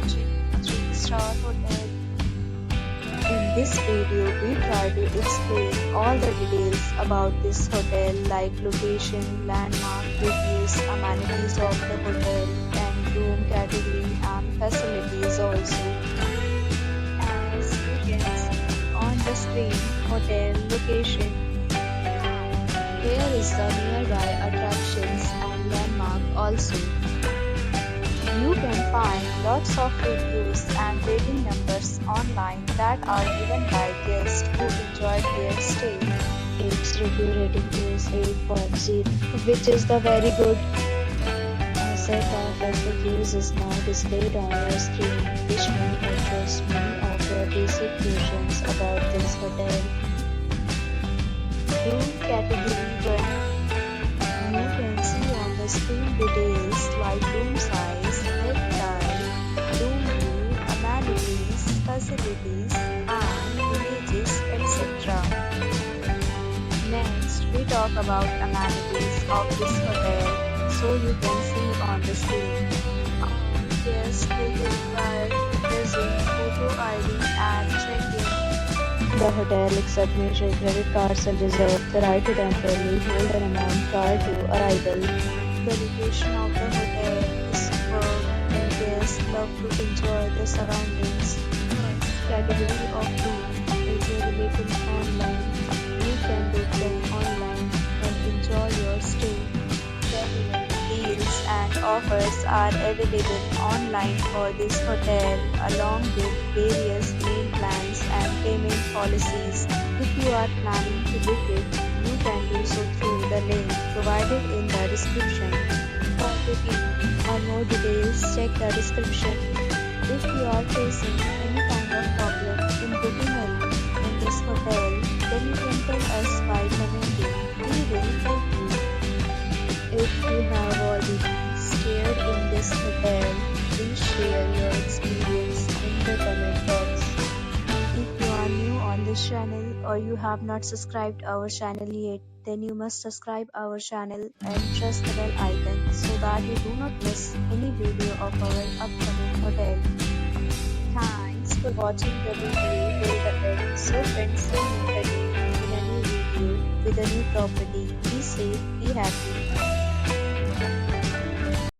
watching a 3-star hotel. In this video, we try to explain all the details about this hotel like location, landmark, reviews, amenities of the hotel, and room category and facilities also. As you can see on the screen, hotel location. Here is the nearby attractions and landmark also. You can find lots of reviews and rating numbers online that are given by guests who enjoyed their stay. Its review rating is 8.0, which is the very good. A set of reviews is now displayed on your screen, which may interest many of your basic questions about this hotel. Room category 1. You can see on the screen details like room size, bed type, room view, amenities, facilities, and images, etc. Next, we talk about amenities of this hotel, so you can see on the screen. Guests will be required to present photo ID and check-in. The hotel accepts major credit cards and reserves the right to temporarily hold an amount prior to arrival. The location of the hotel is superb and guests love to enjoy the surroundings. Next category of room is available online. You can book them online and enjoy your stay. Deals and offers are available online for this hotel along with various meal plans and payment policies. If you are planning to book it, you can do so through the link provided in the description. For booking or more details, check the description. If you are facing any kind of problem in booking a room in this hotel, then you can tell us by commenting. We will help you. If you have already stayed in this hotel, please share your experience in the comment box. If you are new on this channel or you have not subscribed our channel yet, then you must subscribe our channel and press the bell icon so that you do not miss any video of our upcoming hotel. Thanks for watching the video till the end. So friends, see you again in a new video with a new property. Be safe, be happy.